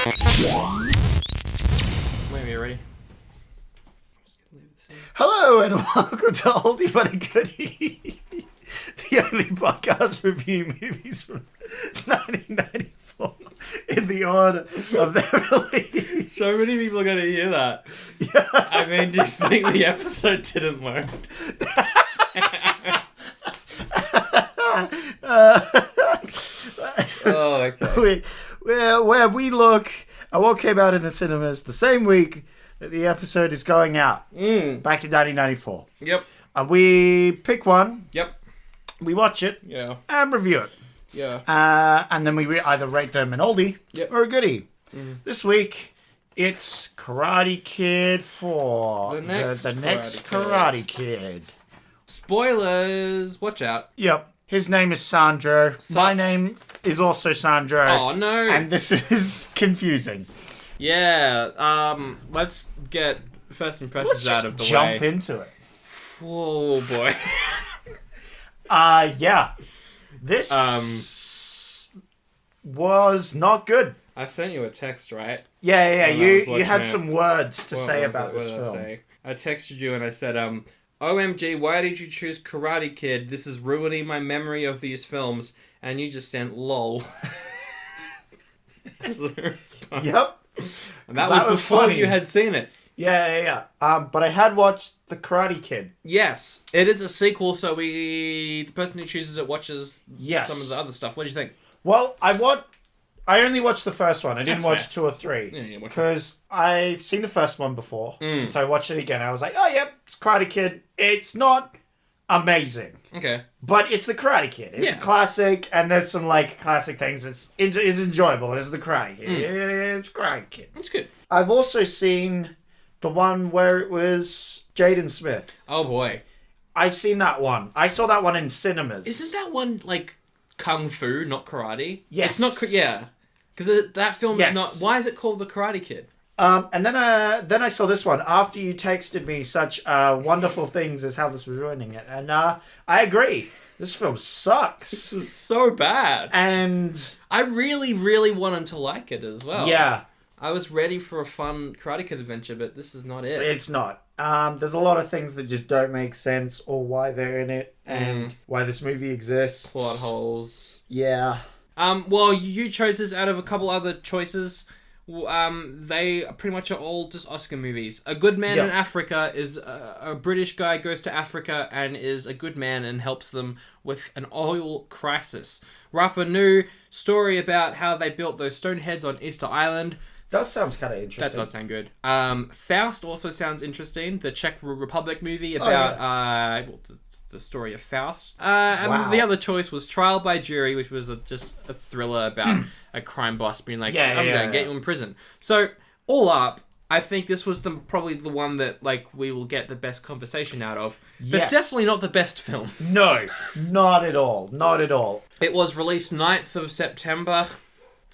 When you're ready. Hello and welcome to Oldie but a Goodie, the only podcast review movies from 1994 in the order of their release. So many people are going to hear that. Yeah. I mean, do you think the episode didn't load? Oh, okay. Where we look at what came out in the cinemas the same week that the episode is going out, back in 1994. Yep. We pick one. Yep. We watch it. Yeah. And review it. Yeah. And then we either rate them an oldie or a goodie. This week, it's Karate Kid 4. The next Karate Kid. Spoilers. Watch out. Yep. His name is Sandro. My name is also Sandro. Oh, no. And this is confusing. Yeah. Let's get first impressions out of the way. Let's jump into it. Oh, boy. Yeah. This was not good. I sent you a text, right? Yeah. When You had some words to say about this What did film. I say? I texted you and I said, OMG, why did you choose Karate Kid? This is ruining my memory of these films. And you just sent LOL. As a response. Yep. And that was before funny. you had seen it. Yeah. But I had watched The Karate Kid. Yes. It is a sequel, so the person who chooses it watches Yes. some of the other stuff. What do you think? Well, I only watched the first one. I didn't watch 2 or 3. Yeah, because I've seen the first one before. So I watched it again. I was like, oh, yep, it's Karate Kid. It's not amazing. Okay. But it's the Karate Kid. It's a classic, and there's some, classic things. It's enjoyable. It's the Karate Kid. It's Karate Kid. It's good. I've also seen the one where it was Jaden Smith. Oh, boy. I've seen that one. I saw that one in cinemas. Isn't that one, Kung Fu, not karate? Yes. It's not, yeah. Because that film Yes. is not... Why is it called The Karate Kid? And then I saw this one after you texted me such wonderful things as how this was ruining it. And I agree. This film sucks. This is so bad. And I really, really wanted to like it as well. yeah, I was ready for a fun Karate Kid adventure, but this is not it. it's not. There's a lot of things that just don't make sense or why they're in it and why this movie exists. Plot holes. Yeah. Well, you chose this out of a couple other choices. They pretty much are all just Oscar movies. A Good Man in Africa is a British guy goes to Africa and is a good man and helps them with an oil crisis. Rapa Nui, story about how they built those stone heads on Easter Island. That sounds kind of interesting. That does sound good. Faust also sounds interesting. The Czech Republic movie about the story of Faust. And the other choice was Trial by Jury, which was just a thriller about a crime boss being like, I'm going to get you in prison. So, all up, I think this was probably the one that we will get the best conversation out of. But definitely not the best film. No, not at all. Not at all. It was released 9th of September.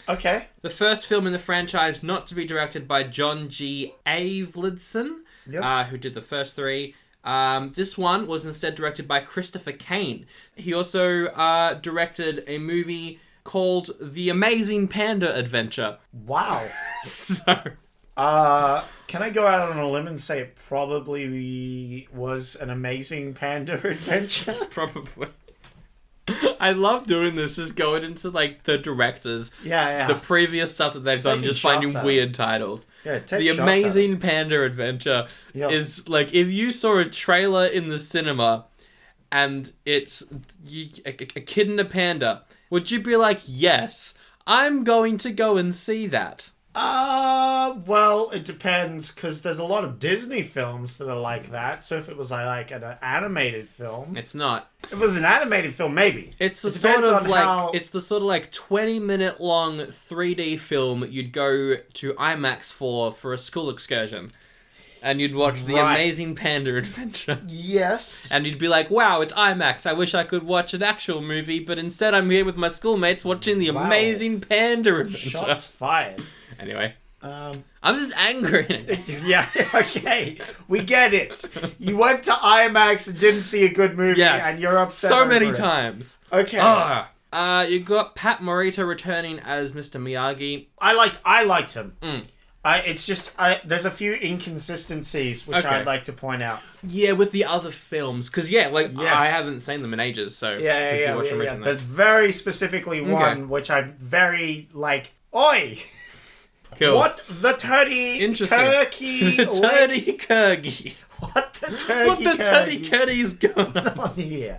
Okay. The first film in the franchise not to be directed by John G. Avildsen, who did the first 3. This one was instead directed by Christopher Kane. He also directed a movie called The Amazing Panda Adventure. Wow. So... can I go out on a limb and say it probably was an amazing panda adventure? Probably. I love doing this, just going into the directors, the previous stuff that they've done, Taking just finding shots at weird titles. Yeah, take The shots at Amazing Panda Adventure is if you saw a trailer in the cinema and it's a kid and a panda, would you be like, yes, I'm going to go and see that? Well, it depends, because there's a lot of Disney films that are like that. So if it was like an animated film, It's not. if it was an animated film, maybe. It's the It sort depends of on how- it's the sort of 20-minute long 3D film you'd go to IMAX for a school excursion. And you'd watch The Amazing Panda Adventure. Yes. And you'd be like, wow, it's IMAX. I wish I could watch an actual movie, but instead I'm here with my schoolmates watching The Amazing Panda Adventure. Shots fired. Anyway. I'm just angry. Yeah, okay. We get it. You went to IMAX and didn't see a good movie, Yes. and you're upset So over many it. times. Okay. You got Pat Morita returning as Mr. Miyagi. I liked him. It's just there's a few inconsistencies which I'd like to point out. Yeah, with the other films, because I haven't seen them in ages. So Yeah. There's very specifically one which I'm very like. Oi! Cool. What the turkey? Turkey? The turkey Kurgi. What the turkey? What the turkey Kurgi's going on here?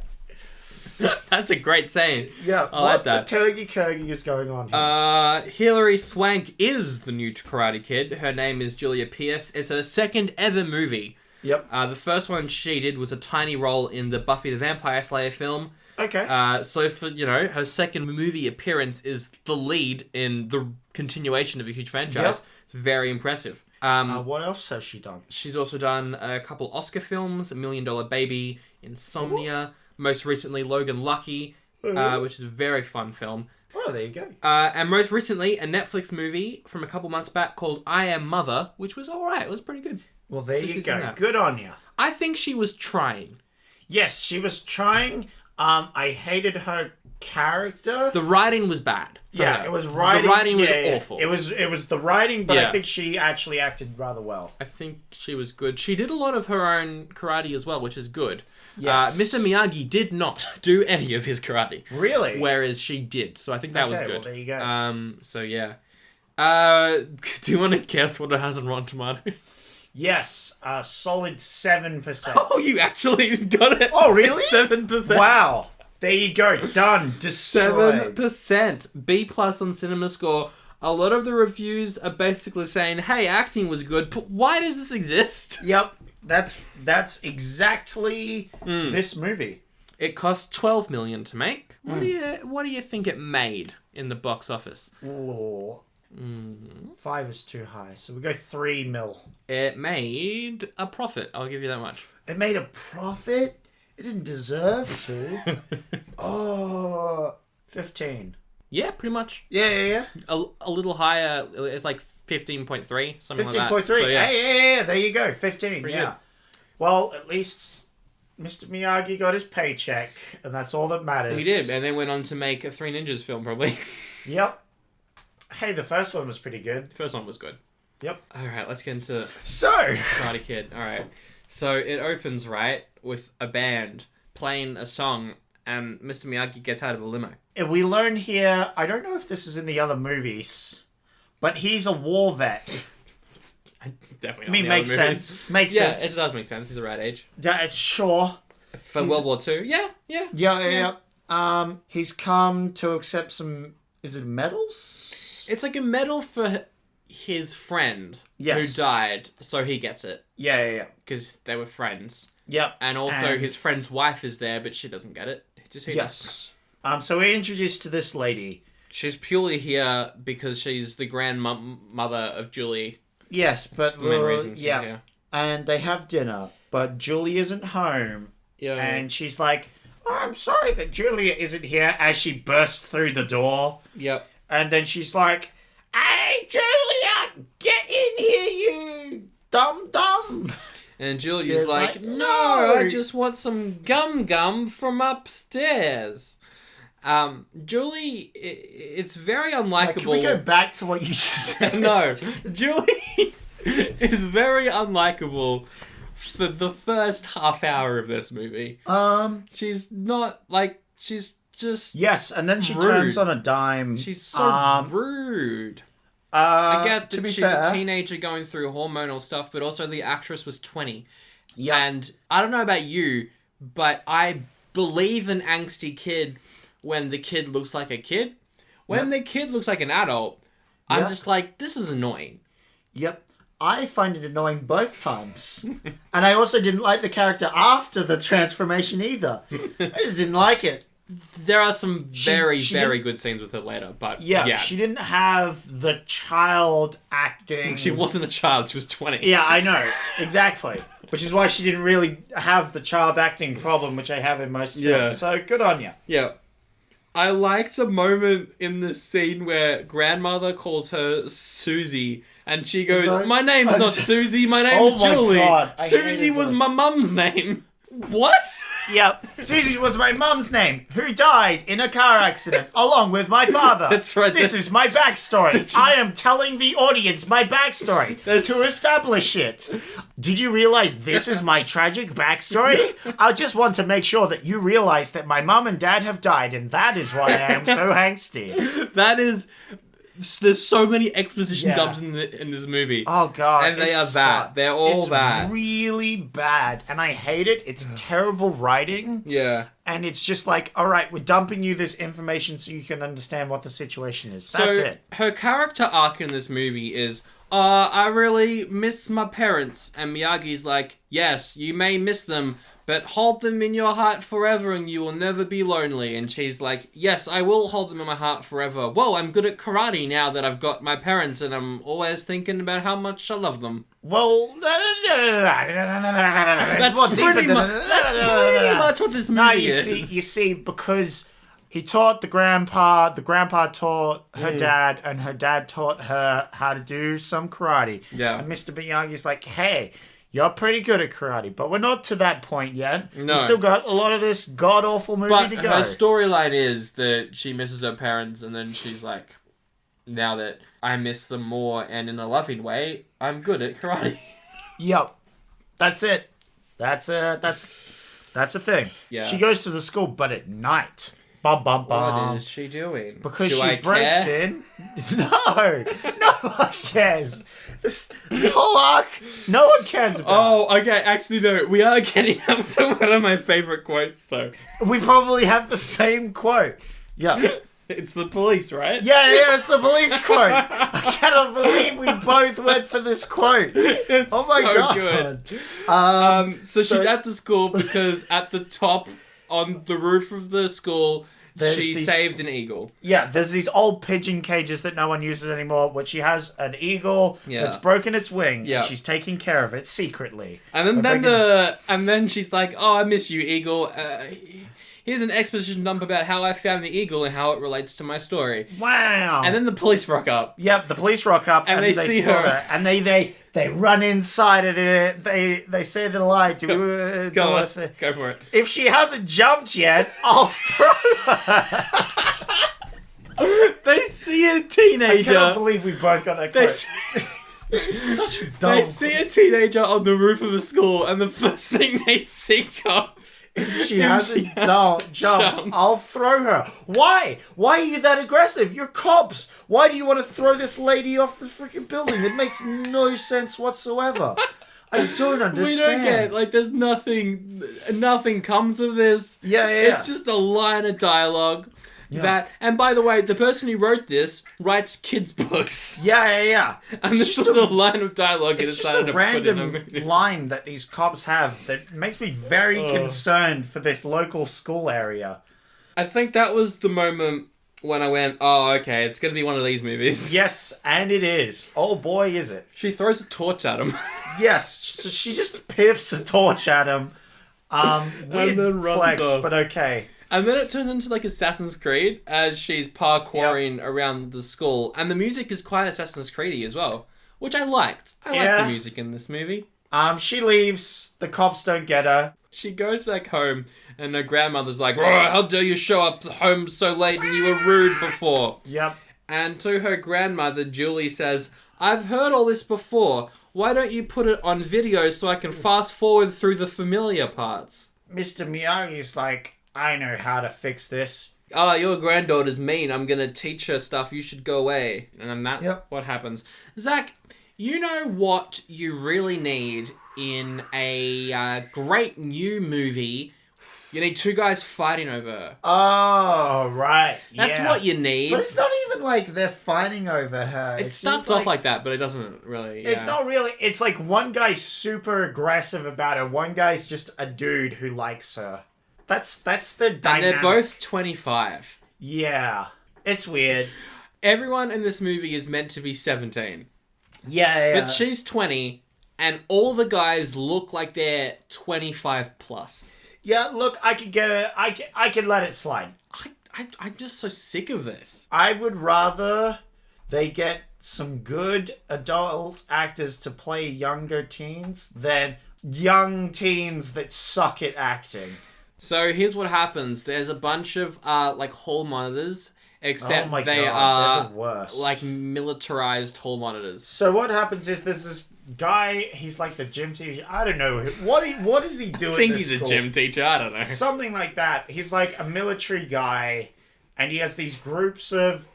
That's a great saying. Yeah, I like that. What the turkey Kurgi is going on here? Hilary Swank is the new Karate Kid. Her name is Julia Pierce. It's her second ever movie. Yep. The first one she did was a tiny role in the Buffy the Vampire Slayer film. Okay. So for, her second movie appearance is the lead in the continuation of a huge franchise. Yep. It's very impressive. What else has she done? She's also done a couple Oscar films, $1 Million Baby, Insomnia, most recently Logan Lucky, which is a very fun film. Oh, there you go. And most recently, a Netflix movie from a couple months back called I Am Mother, which was alright. It was pretty good. Well, there you go. Good on you. I think she was trying. Yes, she was trying. I hated her character. The writing was bad. Yeah, it was writing. The writing was awful. It was the writing, but I think she actually acted rather well. I think she was good. She did a lot of her own karate as well, which is good. Yes. Mr. Miyagi did not do any of his karate. Really? Whereas she did. So I think that was good. Well, there you go. So yeah. Do you want to guess what it has on Rotten Tomatoes? Yes, a solid 7%. Oh, you actually got it. Oh, really? 7%. Wow. There you go. Done. Destroyed. 7%. B+ on CinemaScore. A lot of the reviews are basically saying, hey, acting was good, but why does this exist? Yep. That's exactly this movie. It cost $12 million to make. What do you think it made in the box office? Ooh. 5 is too high, so we go 3 mil. It made a profit. I'll give you that much. It made a profit? It didn't deserve to. 15. Yeah, pretty much. Yeah. A little higher. It's like 15.3, something 15.3. like that. 15.3. So, yeah. Hey, there you go. 15. Pretty good. Well, at least Mr. Miyagi got his paycheck, and that's all that matters. He did, and then went on to make a Three Ninjas film, probably. Yep. Hey, the first one was pretty good. The first one was good. Yep. Alright, let's get into So Karate Kid. Alright. So it opens, right, with a band playing a song, and Mr. Miyagi gets out of a limo. We learn here, I don't know if this is in the other movies, but he's a war vet. Definitely. Makes sense. Makes sense. sense. It does make sense. He's the right age. Yeah, sure. For World War II. Yeah. He's come to accept some, is it medals? It's like a medal for his friend who died, so he gets it. Yeah. Because they were friends. Yep. And also his friend's wife is there, but she doesn't get it. Just he does. So we're introduced to this lady. She's purely here because she's the grandmother of Julie. Yes, but that's the main reason she's here. And they have dinner, but Julie isn't home. Yeah. And she's like, I'm sorry that Julia isn't here, as she bursts through the door. Yep. And then she's like, hey, Julia, get in here, you dumb. And Julia's like, no, I just want some gum from upstairs. Julie, it's very unlikable. Can we go back to what you just said? No, Julie is very unlikable for the first half hour of this movie. She's not, like, she's just yes, and then she rude. turns on a dime. She's so rude. I get that she's a teenager going through hormonal stuff, but also the actress was 20. Yeah. And I don't know about you, but I believe an angsty kid when the kid looks like a kid. When the kid looks like an adult, I'm just like, this is annoying. Yep. I find it annoying both times. And I also didn't like the character after the transformation either. I just didn't like it. There are some very good scenes with her later, but yeah, she didn't have the child acting. She wasn't a child, she was 20. Yeah, I know. Exactly. Which is why she didn't really have the child acting problem, which I have in most films. So, good on you. Yeah. I liked a moment in this scene where grandmother calls her Susie, and she goes, my name's not Susie, my name's Julie. God, Susie was my mum's name. What? Yep. Susie was my mum's name, who died in a car accident, along with my father. That's right. This is my backstory. I am telling the audience my backstory to establish it. Did you realize this is my tragic backstory? I just want to make sure that you realize that my mum and dad have died, and that is why I am so angsty. That is... There's so many exposition dumps in this movie. Oh, God. And they are bad. They're all bad. It's really bad. And I hate it. It's terrible writing. Yeah. And it's just like, all right, we're dumping you this information so you can understand what the situation is. That's it. Her character arc in this movie is, I really miss my parents. And Miyagi's like, yes, you may miss them, but hold them in your heart forever and you will never be lonely. And she's like, yes, I will hold them in my heart forever. Whoa, I'm good at karate now that I've got my parents and I'm always thinking about how much I love them. Well, that's pretty much what this movie is. You see, because he taught the grandpa taught her dad, and her dad taught her how to do some karate. Yeah. And Mr. Miyagi's like, hey, you're pretty good at karate, but we're not to that point yet. No. We've still got a lot of this god-awful movie to go. Her storyline is that she misses her parents, and then she's like, now that I miss them more and in a loving way, I'm good at karate. Yep. That's it. That's a thing. Yeah. She goes to the school, but at night. Bum, bum, bum. What is she doing? Because Do she I breaks care? in. No one cares. This whole arc, no one cares about. Oh, okay. Actually, no. We are getting up to one of my favorite quotes, though. We probably have the same quote. Yeah. It's the police, right? Yeah, it's the police quote. I cannot believe we both went for this quote. It's oh my so God. Good. So she's at the school because at the top, on the roof of the school, she saved an eagle. Yeah, there's these old pigeon cages that no one uses anymore, which she has an eagle that's broken its wing, and she's taking care of it secretly. And then she's like, "Oh, I miss you, eagle. Here's an exposition dump about how I found the eagle and how it relates to my story." Wow. And then the police rock up. Yep, the police rock up and they see her. And they run inside of it. They say the lie. Go for it. If she hasn't jumped yet, I'll throw her. They see a teenager. I cannot believe we both got that quote. Such a dumb. They see a teenager on the roof of a school, and the first thing they think of, if she hasn't jumped, I'll throw her. Why? Why are you that aggressive? You're cops. Why do you want to throw this lady off the freaking building? It makes no sense whatsoever. I don't understand. We don't get, like, there's nothing comes of this. Yeah. It's just a line of dialogue. Yeah. And by the way, the person who wrote this writes kids' books. Yeah. And this was a line of dialogue he it's decided just a random line that these cops have that makes me very concerned for this local school area. I think that was the moment when I went, oh, okay, it's going to be one of these movies. Yes, and it is. Oh boy, is it. She throws a torch at him. Yes, so she just piffs a torch at him. Weird then runs flex, off. but okay. And then it turns into like Assassin's Creed as she's parkouring around the school. And the music is quite Assassin's Creed-y as well, which I liked. I liked the music in this movie. She leaves. The cops don't get her. She goes back home and her grandmother's like, "Oh, how dare you show up home so late and you were rude before." Yep. And to her grandmother, Julie says, "I've heard all this before. Why don't you put it on video so I can fast forward through the familiar parts?" Mr. Miyagi's like, I know how to fix this. Oh, your granddaughter's mean. I'm going to teach her stuff. You should go away. And then that's what happens. Zach, you know what you really need in a great new movie? You need two guys fighting over her. Oh, right. That's what you need. But it's not even like they're fighting over her. It starts off like that, but it doesn't really. It's not really. It's like one guy's super aggressive about her. One guy's just a dude who likes her. That's the dynamic. And they're both 25. Yeah. It's weird. Everyone in this movie is meant to be 17. Yeah. But she's 20, and all the guys look like they're 25 plus. Yeah, look, I could get it. I could let it slide. I'm just so sick of this. I would rather they get some good adult actors to play younger teens than young teens that suck at acting. So here's what happens. There's a bunch of like hall monitors, except Oh my they God, are they're the worst. like militarized hall monitors. So what happens is there's this guy, he's like the gym teacher. I don't know. What does he do I think at this he's school? a gym teacher. I don't know. Something like that. He's like a military guy, and he has these groups of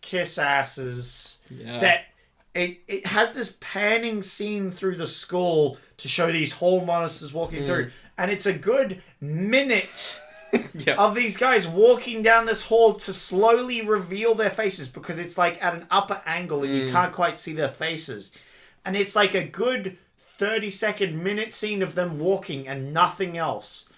kiss asses that it has this panning scene through the school to show these hall monitors walking through, and it's a good minute of these guys walking down this hall to slowly reveal their faces, because it's like at an upper angle and you can't quite see their faces, and it's like a good 30-second minute scene of them walking and nothing else,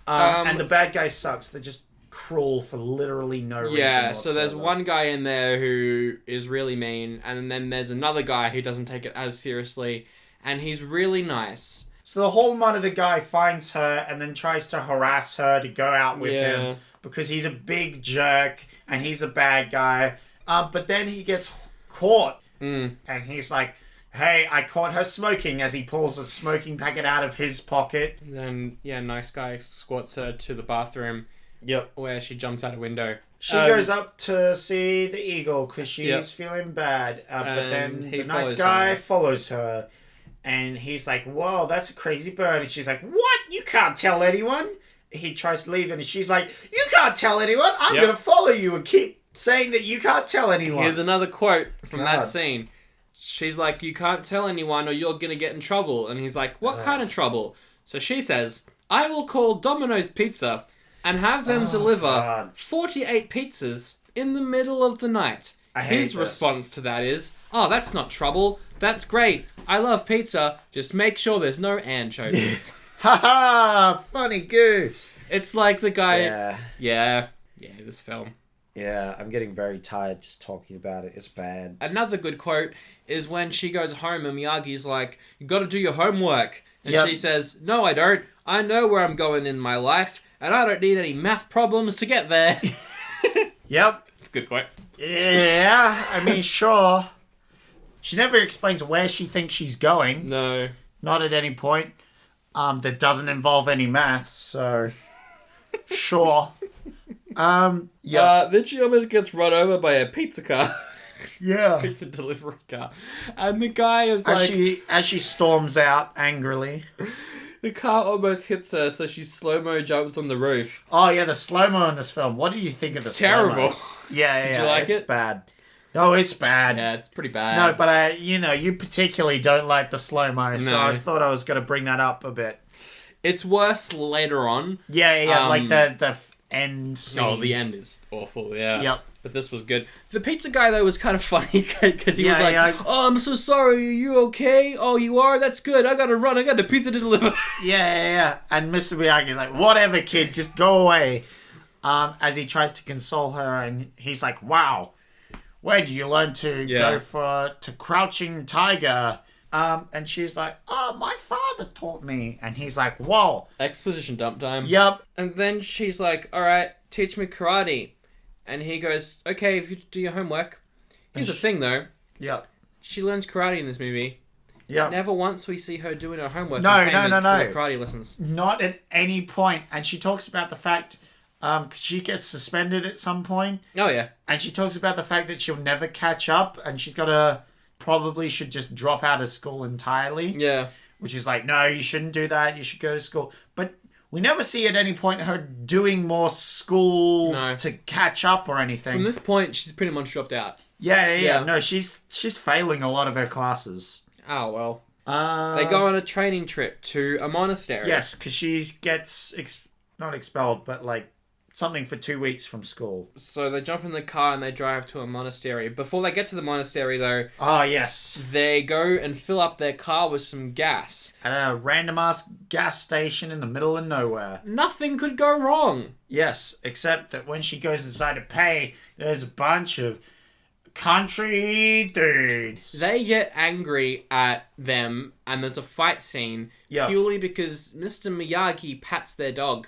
and the bad guy sucks. They're just cruel for literally no reason whatsoever. So there's one guy in there who is really mean, and then there's another guy who doesn't take it as seriously, and he's really nice. So the hall monitor guy finds her and then tries to harass her to go out with him because he's a big jerk and he's a bad guy. But then he gets caught and he's like, hey, I caught her smoking, as he pulls a smoking packet out of his pocket. And then, nice guy escorts her to the bathroom. Where she jumps out a window. She goes up to see the eagle because she's feeling bad. But then the nice guy follows her. And he's like, whoa, that's a crazy bird. And she's like, what? You can't tell anyone. He tries to leave and she's like, you can't tell anyone. I'm going to follow you and keep saying that you can't tell anyone. Here's another quote from that scene. She's like, you can't tell anyone or you're going to get in trouble. And he's like, what kind of trouble? So she says, I will call Domino's Pizza and have them deliver 48 pizzas in the middle of the night. His response to that is, oh, that's not trouble. That's great. I love pizza. Just make sure there's no anchovies. Ha ha! Funny goofs. It's like the guy... Yeah, this film. Yeah, I'm getting very tired just talking about it. It's bad. Another good quote is when she goes home and Miyagi's like, you got to do your homework. And she says, no, I don't. I know where I'm going in my life, and I don't need any math problems to get there. Yep. It's a good quote. Yeah, I mean, sure. She never explains where she thinks she's going. No. Not at any point. That doesn't involve any maths, so... Sure. Then she almost gets run over by a pizza car. Yeah. Pizza delivery car. And the guy is As she storms out angrily. The car almost hits her, so she slow-mo jumps on the roof. Oh, yeah, the slow-mo in this film. What did you think of the slow-mo? Terrible. Yeah, Did you like it's it? Bad. No, it's bad. Yeah, it's pretty bad. No, but you particularly don't like the slow-mo, so I thought I was going to bring that up a bit. It's worse later on. Yeah, like the end scene. Oh, the end is awful, yeah. Yep. But this was good. The pizza guy, though, was kind of funny because he was like, oh, I'm so sorry. Are you okay? Oh, you are? That's good. I got to run. I got a pizza to deliver. Yeah. And Mr. Miyagi's like, whatever, kid. Just go away. As he tries to console her, and he's like, wow. Where did you learn to go to Crouching Tiger? And she's like, oh, my father taught me. And he's like, whoa. Exposition dump time. Yep. And then she's like, all right, teach me karate. And he goes, okay, if you do your homework. Here's the thing, though. Yep. She learns karate in this movie. Yep. Never once we see her doing her homework. No. For the karate lessons. Not at any point. And she talks about the fact... she gets suspended at some point. Oh, yeah. And she talks about the fact that she'll never catch up. And she's got to... Probably should just drop out of school entirely. Yeah. Which is like, no, you shouldn't do that. You should go to school. But... We never see at any point her doing more school to catch up or anything. From this point, she's pretty much dropped out. Yeah. No, she's failing a lot of her classes. Oh, well. They go on a training trip to a monastery. Yes, because she gets, not expelled, but like something for 2 weeks from school. So they jump in the car and they drive to a monastery. Before they get to the monastery, though... Oh, yes. They go and fill up their car with some gas. At a random-ass gas station in the middle of nowhere. Nothing could go wrong. Yes, except that when she goes inside to pay, there's a bunch of country dudes. They get angry at them and there's a fight scene purely because Mr. Miyagi pats their dog.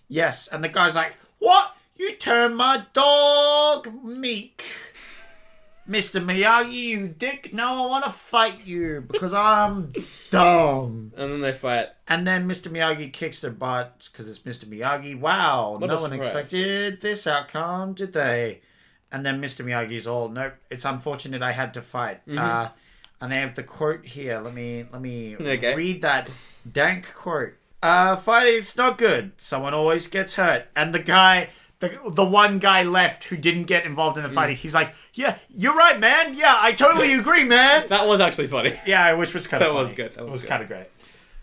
Yes, and the guy's like, what? You turned my dog meek. Mr. Miyagi, you dick, now I want to fight you because I'm dumb. And then they fight. And then Mr. Miyagi kicks their butts because it's Mr. Miyagi. Wow, no one expected this outcome, did they? And then Mr. Miyagi's all, nope, it's unfortunate I had to fight. And I have the quote here. Let me read that dank quote. Fighting's not good. Someone always gets hurt. And the guy... The one guy left who didn't get involved in the fighting, he's like, yeah, you're right, man. Yeah, I totally agree, man. That was actually funny. Yeah, which was kind of funny. Was good. That was kind of great.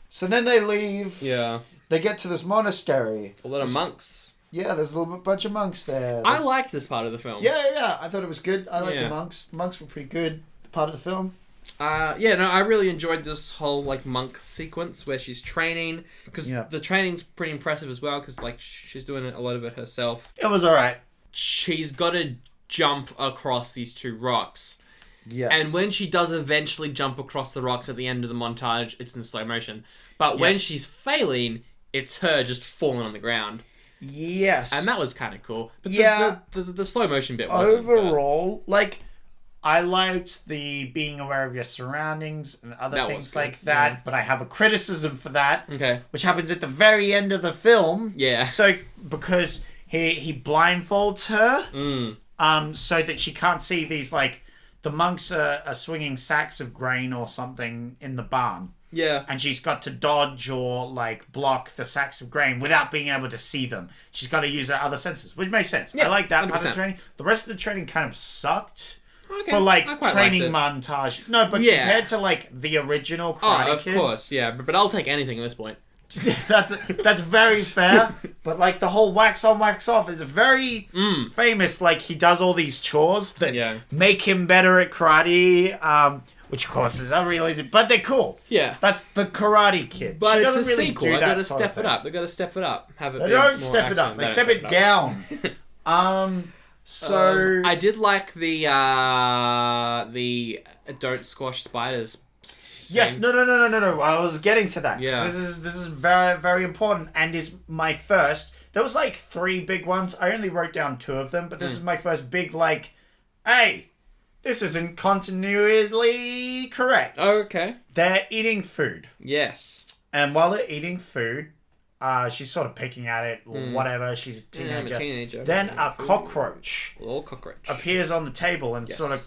So then they leave. Yeah. They get to this monastery. A lot of monks. Yeah, there's a little bunch of monks there. I liked this part of the film. Yeah. I thought it was good. I liked the monks. The monks were pretty good part of the film. I really enjoyed this whole like monk sequence where she's training because the training's pretty impressive as well because like she's doing a lot of it herself. It was alright. She's got to jump across these two rocks. Yes. And when she does eventually jump across the rocks at the end of the montage, it's in slow motion. But when she's failing, it's her just falling on the ground. Yes. And that was kind of cool. But the slow motion bit wasn't. Overall, I liked the being aware of your surroundings and other things like that, but I have a criticism for that. Okay. Which happens at the very end of the film. Yeah. So, because he blindfolds her, so that she can't see these, the monks are swinging sacks of grain or something in the barn. Yeah. And she's got to dodge or, block the sacks of grain without being able to see them. She's got to use her other senses, which makes sense. Yeah, I like that 100%. Part of the training. The rest of the training kind of sucked. Okay. For training montage. No, but compared to the original Karate Kid. Of course, yeah. But I'll take anything at this point. that's very fair. But the whole wax on, wax off is very famous. He does all these chores that make him better at karate. Which of course is unrelated, but they're cool. Yeah. That's the Karate Kid. But it's a sequel. They gotta step it up. They gotta step it up. Have it. They don't step it up. They step it down. So I did like the don't squash spiders. Yes, no. I was getting to that. Yeah. This is very, very important and is my first. There was 3 big ones. I only wrote down 2 of them, but this is my first big hey, this isn't continually correct. Oh, okay. They're eating food. Yes. And while they're eating food, she's sort of picking at it or whatever. She's a teenager. I'm a teenager. Then a cockroach. A little cockroach. Appears on the table and sort of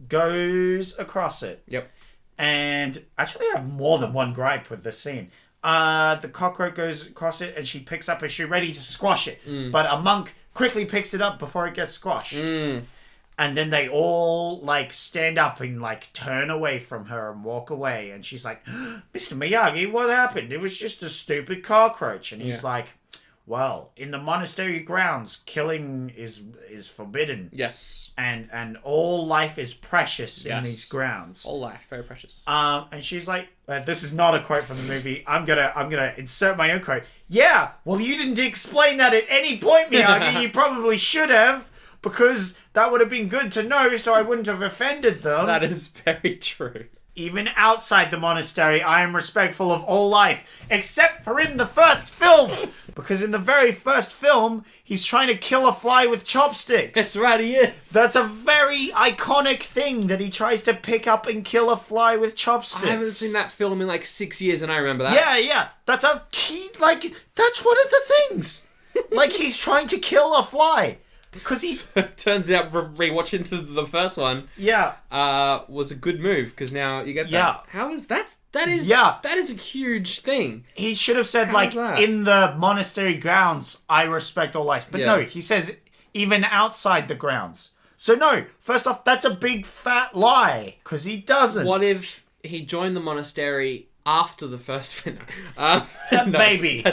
goes across it. Yep. And actually I have more than one gripe with this scene. The cockroach goes across it and she picks up a shoe ready to squash it. But a monk quickly picks it up before it gets squashed. And then they all stand up and turn away from her and walk away. And she's like, Mr. Miyagi, what happened? It was just a stupid cockroach. And he's like, well, in the monastery grounds, killing is forbidden. Yes. And all life is precious in these grounds. All life, very precious. And she's like, this is not a quote from the movie. I'm gonna insert my own quote. Yeah, well, you didn't explain that at any point, Miyagi. You probably should have. Because that would have been good to know so I wouldn't have offended them. That is very true. Even outside the monastery, I am respectful of all life. Except for in the first film. Because in the very first film, he's trying to kill a fly with chopsticks. That's right, he is. That's a very iconic thing that he tries to pick up and kill a fly with chopsticks. I haven't seen that film in 6 years and I remember that. Yeah. That's a key, that's one of the things. He's trying to kill a fly. Because he turns out rewatching the first one, was a good move because now you get that. Yeah. How is that? That is a huge thing. He should have said in the monastery grounds, I respect all life. But no, he says even outside the grounds. So no, first off, that's a big fat lie because he doesn't. What if he joined the monastery after the first film? Maybe. I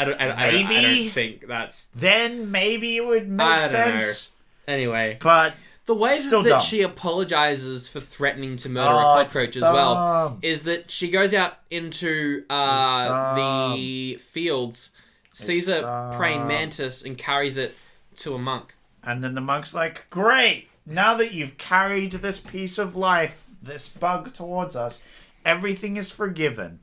don't think that's... Then maybe it would make sense. Know. Anyway. But the way that she apologizes for threatening to murder a cockroach as well is that she goes out into the fields, sees a praying mantis and carries it to a monk. And then the monk's like, great, now that you've carried this piece of life, this bug towards us, everything is forgiven.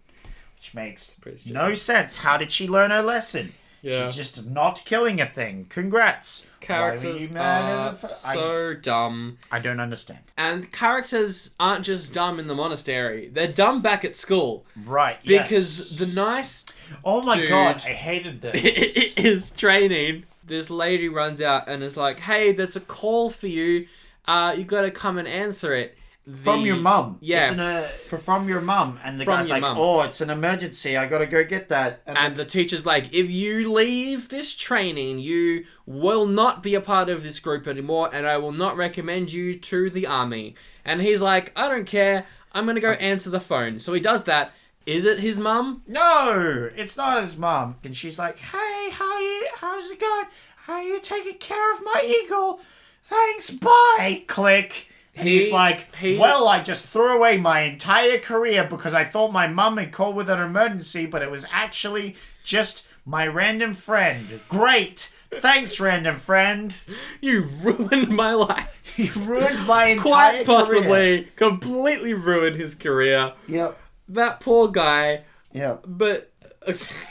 Which makes no sense. How did she learn her lesson? Yeah. She's just not killing a thing. Congrats. Characters are so dumb. I don't understand. And characters aren't just dumb in the monastery. They're dumb back at school. Right, because the nice Oh my dude god, I hated this. is training. This lady runs out and is like, hey, there's a call for you. You gotta come and answer it. From your mum. Yeah. From your mum. And the guy's like, oh, it's an emergency. I gotta go get that. And the teacher's like, if you leave this training, you will not be a part of this group anymore, and I will not recommend you to the army. And he's like, I don't care. I'm gonna go answer the phone. So he does that. Is it his mum? No, it's not his mum. And she's like, hey, how's it going? How are you taking care of my eagle? Thanks, bye. Click. And he's like, well, I just threw away my entire career because I thought my mum had called with an emergency, but it was actually just my random friend. Great. Thanks, random friend. You ruined my life. You ruined my entire Quite possibly. career. Completely ruined his career. Yep. That poor guy. Yep. But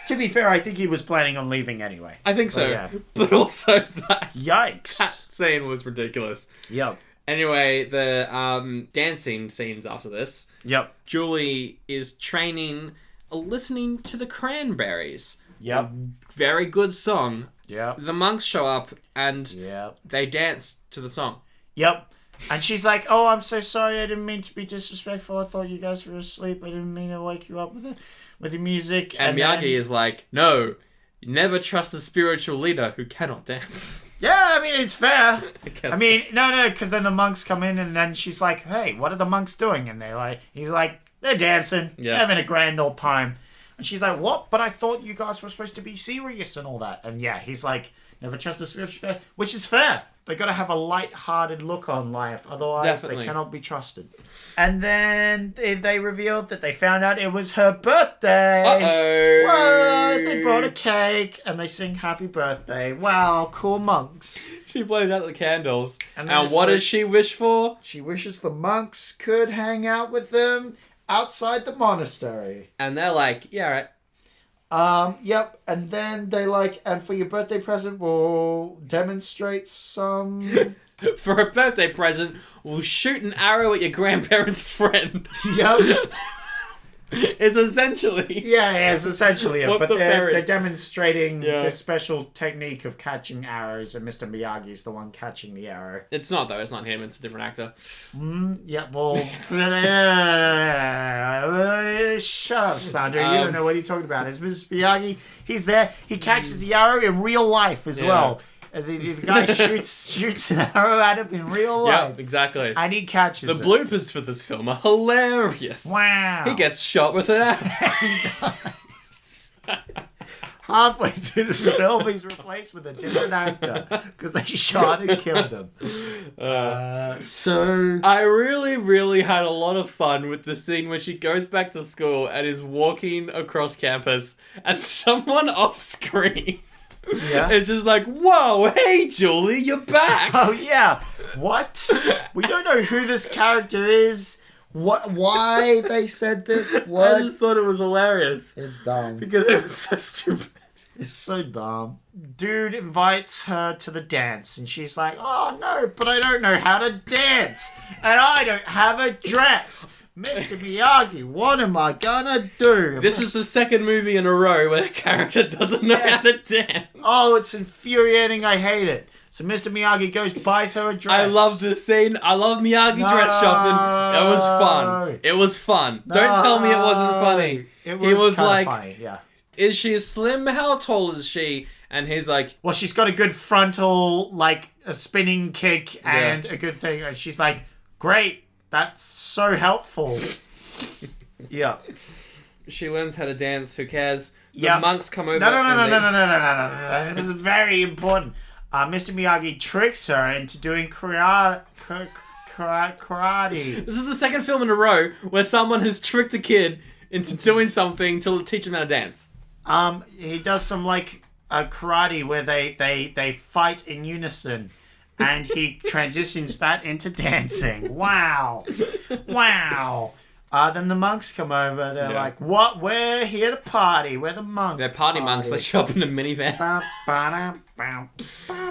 to be fair, I think he was planning on leaving anyway. I think so. Yeah. But also that Yikes. scene was ridiculous. Yep. Anyway, the dancing scenes after this. Yep. Julie is training, listening to the Cranberries. Yep. Very good song. Yep. The monks show up and Yep. they dance to the song. Yep. And she's like, oh, I'm so sorry. I didn't mean to be disrespectful. I thought you guys were asleep. I didn't mean to wake you up with the music. And Miyagi is like, no, you never trust a spiritual leader who cannot dance. Yeah, I mean, it's fair. I mean, no, because then the monks come in and then she's like, hey, what are the monks doing? And he's like, they're dancing. Yeah. Having a grand old time. And she's like, what? But I thought you guys were supposed to be serious and all that. And yeah, he's like, never trust a spiritual leader, which is fair. They got to have a light-hearted look on life. Otherwise, They cannot be trusted. And then they revealed that they found out it was her birthday. Uh-oh. What? They brought a cake and they sing happy birthday. Wow, cool monks. She blows out the candles. And then what does she wish for? She wishes the monks could hang out with them outside the monastery. And they're like, yeah, right. Yep, and then they and for your birthday present, we'll demonstrate some... For a birthday present, we'll shoot an arrow at your grandparents' friend. Yep. It's essentially... Yeah, it's essentially it, but they're demonstrating this special technique of catching arrows, and Mr. Miyagi's the one catching the arrow. It's not, though. It's not him. It's a different actor. Yeah, well... Shut up, Sandra. You don't know what you're talking about. It's Mr. Miyagi. He's there. He catches the arrow in real life as well. The guy shoots an arrow at him in real life. Yeah, exactly. And he catches The bloopers for this film are hilarious. Wow. He gets shot with an arrow. He does. Halfway through this film, he's replaced with a different actor because they shot and killed him. So I really, really had a lot of fun with the scene where she goes back to school and is walking across campus, and someone off screen is just like, "Whoa, hey Julie, you're back!" Oh yeah, what? We don't know who this character is. What? Why they said this? What? I just thought it was hilarious. It's dumb. Because it was so stupid. It's so dumb. Dude invites her to the dance and she's like, oh no, but I don't know how to dance. And I don't have a dress. Mr. Miyagi, what am I gonna do? This is the second movie in a row where the character doesn't know how to dance. Oh, it's infuriating. I hate it. So Mr. Miyagi buys her a dress. I love this scene. I love Miyagi dress shopping. It was fun. It was fun. Don't tell me it wasn't funny. It was like, funny, yeah. Is she slim? How tall is she? And he's like... Well, she's got a good frontal, a spinning kick and a good thing. And she's like, great. That's so helpful. Yeah. She learns how to dance. Who cares? The monks come over. No. This is very important. Mr. Miyagi tricks her into doing karate. This is the second film in a row where someone has tricked a kid into doing something to teach him how to dance. He does some karate where they fight in unison, and he transitions that into dancing. Wow. Then the monks come over. They're like, "What? We're here to party. We're the monks." They're party monks. They show up in a minivan.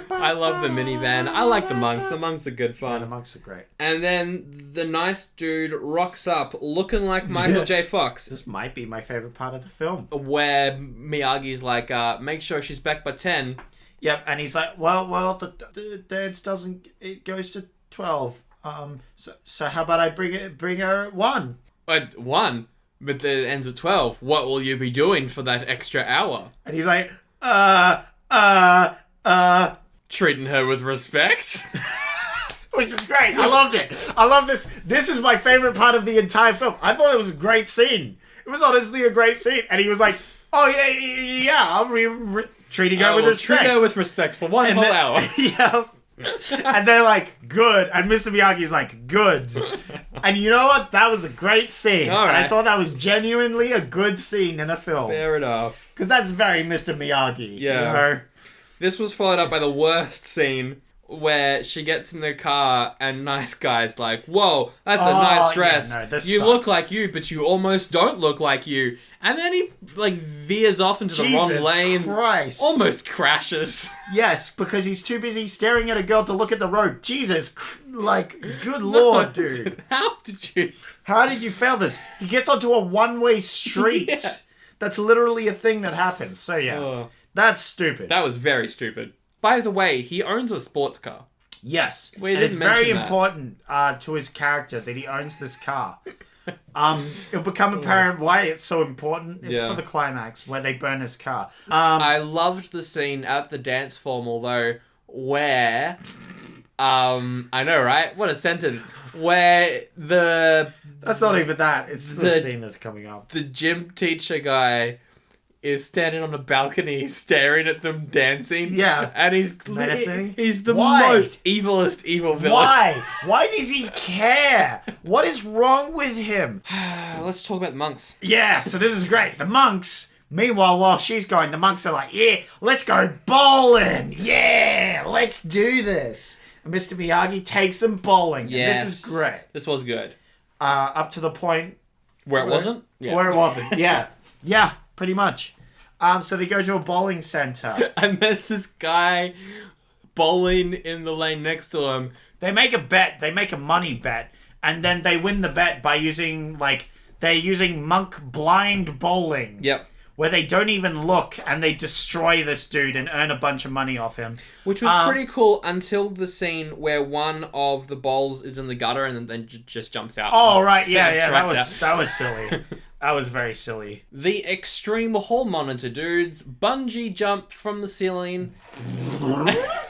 I love the minivan. I like the monks. The monks are good fun. Yeah, the monks are great. And then the nice dude rocks up looking like Michael J. Fox. This might be my favorite part of the film. Where Miyagi's like, make sure she's back by 10. Yep, and he's like, well, the dance doesn't. It goes to 12. So how about I bring her at 1? At 1? But it ends at 12. What will you be doing for that extra hour? And he's like, treating her with respect. Which is great. I loved it. I love this. This is my favorite part of the entire film. I thought it was a great scene. It was honestly a great scene. And he was like, oh, yeah, I'll treating her with respect. Treat her with respect for one whole hour. Yeah. And they're like, good. And Mr. Miyagi's like, good. And you know what? That was a great scene. All right. And I thought that was genuinely a good scene in a film. Fair enough. Because that's very Mr. Miyagi. Yeah. You know? This was followed up by the worst scene where she gets in the car and nice guy's like, whoa, that's a nice dress. Yeah, no, this you sucks. look like you, but you almost don't look like you. And then he veers off into the wrong lane. Christ. Almost crashes. Yes, because he's too busy staring at a girl to look at the road. Jesus, good lord, dude. How did you fail this? He gets onto a one-way street. Yeah. That's literally a thing that happens. So yeah, that's stupid. That was very stupid. By the way, he owns a sports car. Yes, and it's very important to his character that he owns this car. It'll become apparent why it's so important. It's for the climax where they burn his car. I loved the scene at the dance formal though, where I know, right? What a sentence. Where that's not even that. It's the scene that's coming up. The gym teacher guy is standing on a balcony staring at them dancing. Yeah. And he's menacing. He's the most evilest evil villain. Why does he care? What is wrong with him? Let's talk about the monks. Yeah, so this is great. The monks, meanwhile, while she's going, the monks are like, yeah, let's go bowling. Yeah, let's do this. And Mr. Miyagi takes them bowling. Yes. This is great. This was good. Up to the point where it wasn't? Yeah. Where it wasn't, yeah. Yeah, pretty much. So they go to a bowling center. And there's this guy bowling in the lane next to him. They make a bet. They make a money bet. And then they win the bet by using, they're using monk blind bowling. Yep. Where they don't even look and they destroy this dude and earn a bunch of money off him. Which was pretty cool until the scene where one of the bowls is in the gutter and then just jumps out. Oh, right. Yeah. That was silly. That was very silly. The extreme hall monitor dudes bungee jump from the ceiling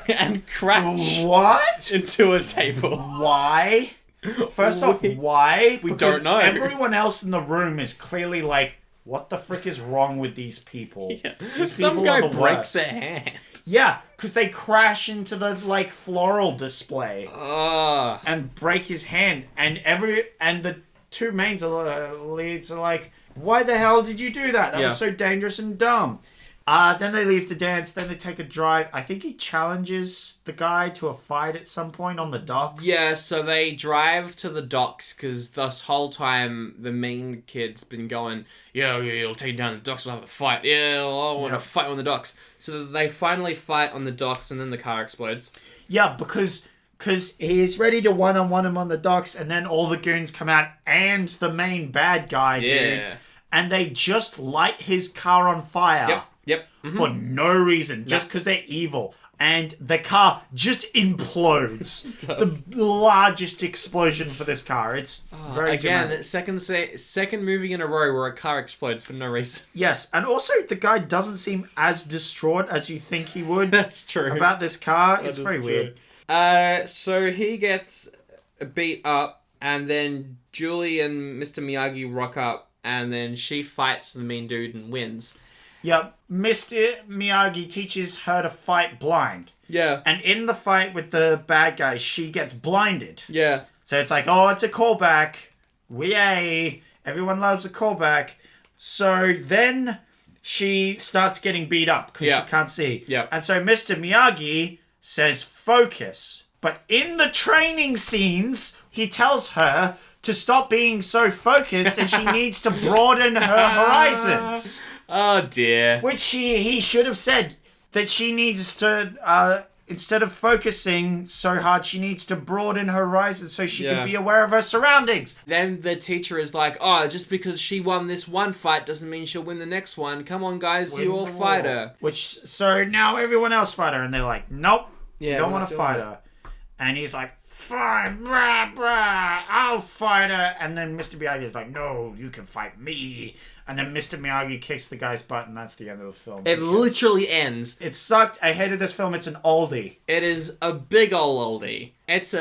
and crash into a table. Why? First off, why? We don't know. Everyone else in the room is clearly like, what the frick is wrong with these people? Yeah. These Some guy breaks their hand. Yeah, because they crash into the floral display and break his hand, and the two main leads are like, why the hell did you do that? That was so dangerous and dumb. Then they leave the dance. Then they take a drive. I think he challenges the guy to a fight at some point on the docks. Yeah, so they drive to the docks because this whole time the main kid's been going, you'll take down the docks, we'll have a fight. Yeah, I want to fight on the docks. So they finally fight on the docks and then the car explodes. Yeah, because he's ready to one-on-one him on the docks, and then all the goons come out and the main bad guy, dude. And they just light his car on fire. Yep. Mm-hmm. For no reason, just because they're evil. And the car just implodes. The largest explosion for this car. It's very dramatic. Second movie in a row where a car explodes for no reason. Yes, and also the guy doesn't seem as distraught as you think he would. That's true. About this car. It's very weird. So he gets beat up, and then Julie and Mr. Miyagi rock up, and then she fights the mean dude and wins. Yep. Mr. Miyagi teaches her to fight blind. Yeah. And in the fight with the bad guy, she gets blinded. Yeah. So it's like, oh, it's a callback. Yay. Everyone loves a callback. So then she starts getting beat up because she can't see. Yeah. And so Mr. Miyagi says, focus. But in the training scenes, he tells her to stop being so focused, and she needs to broaden her horizons. Oh dear. Which he should have said that she needs to, instead of focusing so hard, she needs to broaden her horizons so she can be aware of her surroundings. Then the teacher is like, oh, just because she won this one fight doesn't mean she'll win the next one. Come on, guys, you all fight her. So now everyone else fight her, and they're like, nope, don't want to fight her. And he's like, fine, I'll fight her. And then Mr. Miyagi is like, no, you can fight me. And then Mr. Miyagi kicks the guy's butt, and that's the end of the film. It literally ends. It sucked. I hated this film. It's an oldie. It is a big old oldie. It's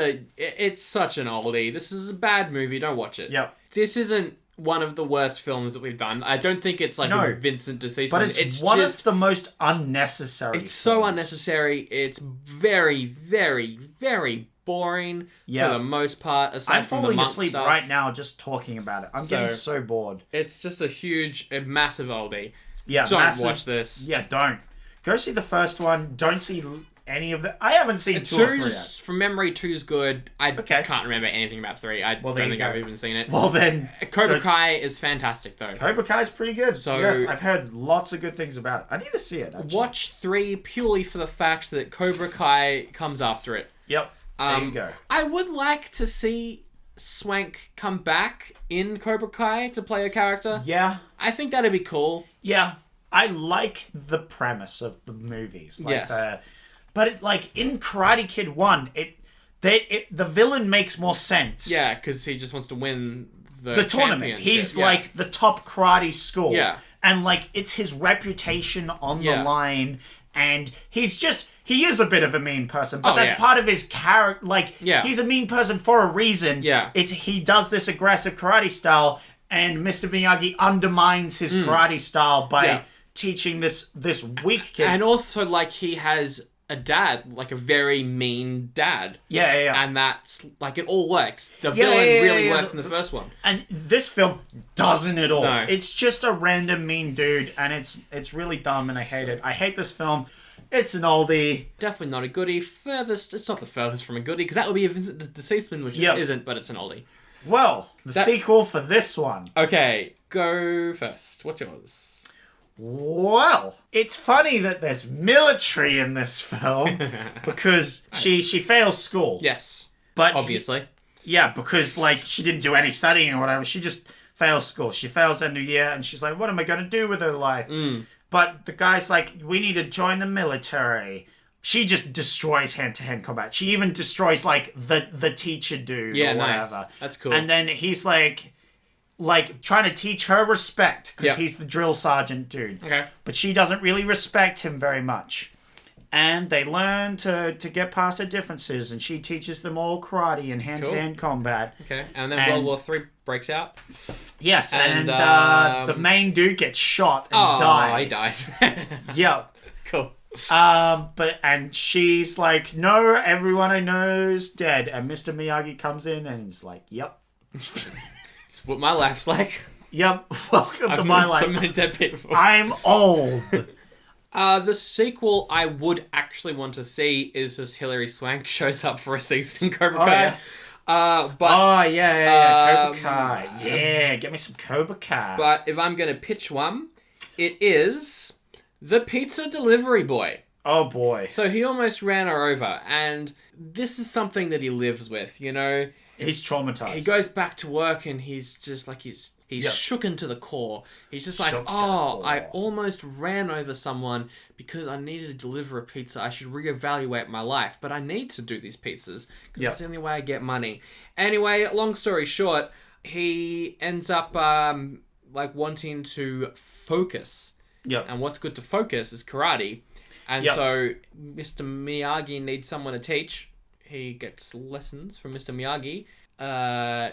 such an oldie. This is a bad movie. Don't watch it. Yep. This isn't one of the worst films that we've done. I don't think it's like a Vincent D'Souza. But it's one of the most unnecessary. It's so unnecessary. It's very, very, very boring for the most part. Aside I'm from the falling monk asleep stuff. right now just talking about it. I'm getting so bored. It's just a massive oldie. Yeah, don't watch this. Yeah, don't. Go see the first one. Don't see any of the... I haven't seen 2 or 3 yet. From memory, 2's good. I can't remember anything about 3. I don't think I've even seen it. Well then... Cobra Kai is fantastic though. Cobra Kai's pretty good. So, yes, I've heard lots of good things about it. I need to see it, actually. Watch 3 purely for the fact that Cobra Kai comes after it. Yep. There you go. I would like to see Swank come back in Cobra Kai to play a character. Yeah. I think that'd be cool. Yeah. I like the premise of the movies. But in Karate Kid 1, the villain makes more sense. Yeah, because he just wants to win the tournament. He's like the top karate school. Yeah. And it's his reputation on the line. And he is a bit of a mean person, but that's part of his character. He's a mean person for a reason. Yeah. He does this aggressive karate style, and Mr. Miyagi undermines his karate style by teaching this weak kid. And also, he has a dad, a very mean dad. Yeah. And that's, it all works. The villain really works in the first one. And this film doesn't at all. No. It's just a random mean dude, and it's really dumb, and I hate it. I hate this film. It's an oldie. Definitely not a goodie. It's not the furthest from a goodie, because that would be a Vincent D'Souza, which it isn't, but it's an oldie. Well, the sequel for this one. Okay, go first. What's yours? Well, it's funny that there's military in this film because she fails school. Yes, but obviously. Because she didn't do any studying or whatever. She just fails school. She fails end of the year, and she's like, "What am I going to do with her life?" But the guy's like, "We need to join the military." She just destroys hand-to-hand combat. She even destroys the teacher dude or whatever. Nice. That's cool. And then he's like trying to teach her respect because he's the drill sergeant dude. Okay. But she doesn't really respect him very much. And they learn to get past their differences, and she teaches them all karate and hand-to-hand combat. Okay. And then World War III breaks out. Yes, and the main dude gets shot and dies. He dies. Yep. Cool. And she's like, "No, everyone I know's dead." And Mr. Miyagi comes in and he's like, "Yep." It's what my life's like. Yep. Welcome to my life. So many dead people. I'm old. The sequel I would actually want to see is just Hilary Swank shows up for a season in Cobra Kai. Cobra Kai. Yeah, get me some Cobra Kai. But if I'm going to pitch one, it is the pizza delivery boy. Oh boy. So he almost ran her over, and this is something that he lives with, He's traumatized. He goes back to work and he's just he's shooken to the core. He's just like, I almost ran over someone because I needed to deliver a pizza. I should reevaluate my life, but I need to do these pizzas because it's the only way I get money. Anyway, long story short, he ends up wanting to focus. Yep. And what's good to focus is karate. And so Mr. Miyagi needs someone to teach. He gets lessons from Mr. Miyagi.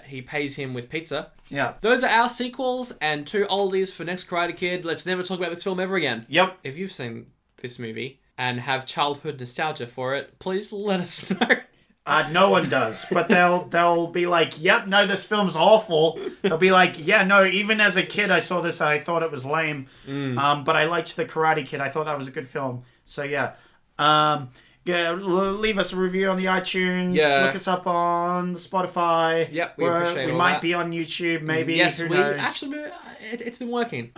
He pays him with pizza. Yeah. Those are our sequels and 2 oldies for Next Karate Kid. Let's never talk about this film ever again. Yep. If you've seen this movie and have childhood nostalgia for it, please let us know. No one does, but they'll be like, "Yep, no, this film's awful." They'll be like, "Yeah, no, even as a kid, I saw this and I thought it was lame. But I liked the Karate Kid. I thought that was a good film." So yeah. leave us a review on the iTunes. Yeah. Look us up on Spotify. Yep, we appreciate We all might that. be on YouTube, maybe. Yes, Who we knows? actually it's been working.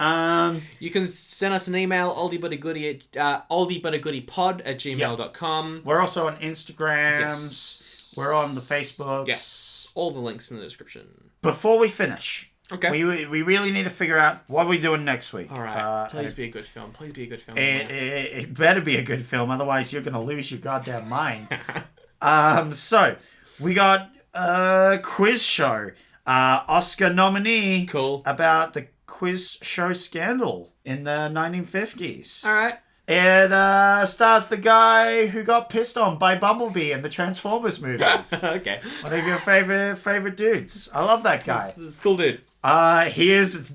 You can send us an email, oldiebuttagoodie at oldiebuttagoodiepod@gmail.com. We're also on Instagrams. Yes. We're on the Facebooks. Yes, all the links in the description. Before we finish, okay, we really need to figure out what we're doing next week. All right, please be a good film. Please be a good film. It better be a good film, otherwise you're gonna lose your goddamn mind. So we got a quiz show, Oscar nominee. Cool. About the quiz show scandal in the 1950s. All right. It stars the guy who got pissed on by Bumblebee in the Transformers movies. Okay. One of your favorite dudes. I love that guy. It's cool, dude. He is.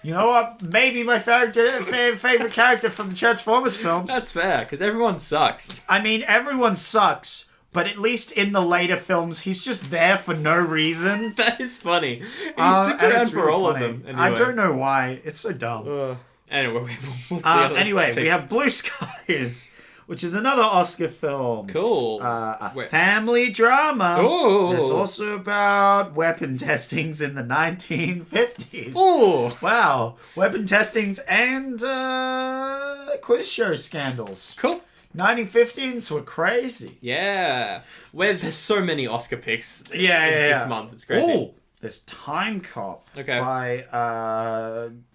You know what? Maybe my favorite character from the Transformers films. That's fair, because everyone sucks. I mean, everyone sucks. But at least in the later films, he's just there for no reason. That is funny. He sticks around for really all funny. of them. Anyway. I don't know why. It's so dumb. Anyway, we have Blue Skies, which is another Oscar film. Cool. A family drama. Ooh. It's also about weapon testings in the 1950s. Ooh. Wow. Weapon testings and quiz show scandals. Cool. 1950s were crazy. Yeah. Where there's so many Oscar picks this month. It's crazy. Ooh, there's Time Cop by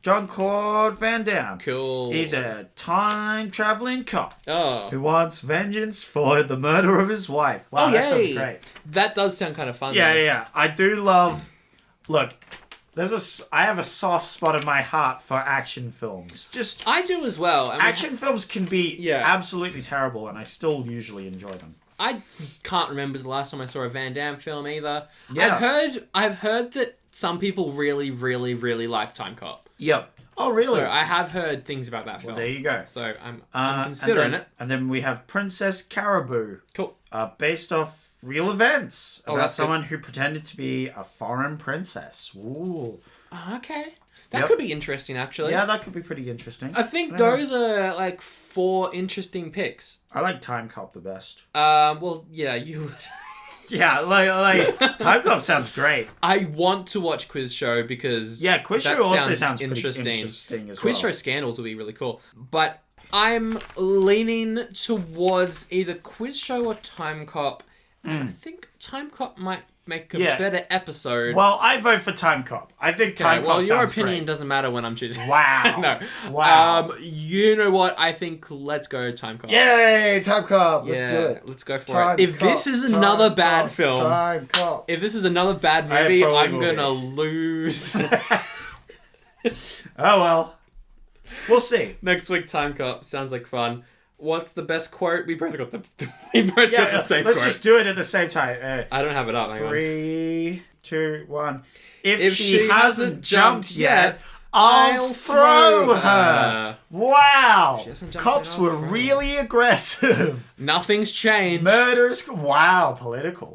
Jean-Claude Van Damme. Cool. He's a time-traveling cop who Oh. wants vengeance for the murder of his wife. Wow, that sounds great. That does sound kind of fun. Yeah. I do love... Look... I have a soft spot in my heart for action films. I do as well. Action films can be absolutely terrible, and I still usually enjoy them. I can't remember the last time I saw a Van Damme film either. Yeah. I've heard that some people really, really, really like Time Cop. Yep. Oh, really? So I have heard things about that film. Well, there you go. So I'm considering it. And then we have Princess Caribou. Cool. Based off real events about that's someone who pretended to be a foreign princess. Ooh. Okay. That could be interesting, actually. Yeah, that could be pretty interesting. I think those are like 4 interesting picks. I like Time Cop the best. Well, yeah, you would. Yeah, like Time Cop sounds great. I want to watch Quiz Show because Quiz Show also sounds interesting. pretty interesting as Quiz well. Show scandals would be really cool. But I'm leaning towards either Quiz Show or Time Cop. I think Time Cop might make a better episode. Well, I vote for Time Cop. I think Time Cop sounds your opinion great. doesn't matter when I'm choosing. Wow. No. Wow. You know what? I think let's go Time Cop. Yay, Time Cop. Let's do it. Let's go for Time it. If Cop, this is another bad film, Time Cop. if this is another bad movie, I'm will gonna lose. Oh well. We'll see. Next week, Time Cop sounds like fun. What's the best quote? We both got the same let's quote. just do it at the same time. I don't have it up. Hang on. 3, 2, 1. If If she hasn't jumped yet, I'll throw her. Wow. She hasn't jumped Cops yet, I'll were throw her. really aggressive. Nothing's changed. Murders. Wow, political.